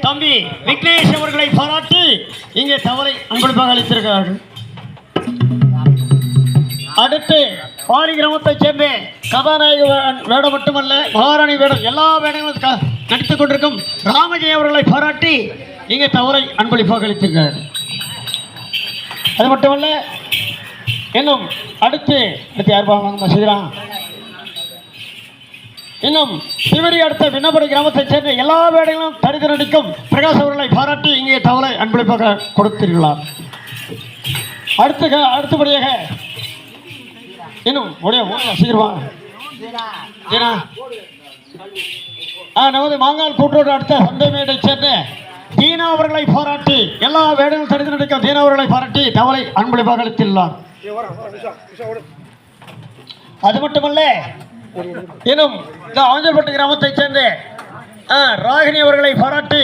தம்பி விக்னேஷ் அவர்களை பாராட்டி இங்கே தவறை அன்பளிப்பாக அளித்திருக்கிறார்கள். அடுத்து பாரி கிராமத்தைச் சேர்ந்த கதாநாயக வேடம் மட்டுமல்ல, மகாராணி வேடம் எல்லா வேடங்களும் நடித்துக் கொண்டிருக்கும் ராமஜெய அவர்களை பாராட்டி இங்கே தவறை அன்பளிப்பாக அளித்திருக்கிறார்கள். அது மட்டுமல்ல, இன்னும் அடுத்து யார் செய்கிறான், இன்னும் சிவரி அடுத்த விண்ணப்படி கிராமத்தைச் சேர்ந்த எல்லா வேடைகளும் தரித்து நடிக்கும் பிரகாஷ் அவர்களை பாராட்டி இங்கே தவறை அன்பளிப்பாக கொடுத்திருக்கிறார். அடுத்தபடியாக இன்னும் சீக்கிரமா நமது மாங்கால் கூட்டோடு அடுத்த சந்தை மேடைச் சேர்ந்த தீனா அவர்களை பாராட்டி எல்லா வேடைகளும் தரித்து நடிக்கும் தீனா அவர்களை பாராட்டி தவறை அன்பளிப்பாக அளித்துள்ளார். அது மட்டுமல்ல, இன்னும் இந்த ஆஞ்சல்பட்டு கிராமத்தைச் சேர்ந்த ராகினி அவர்களை பாராட்டி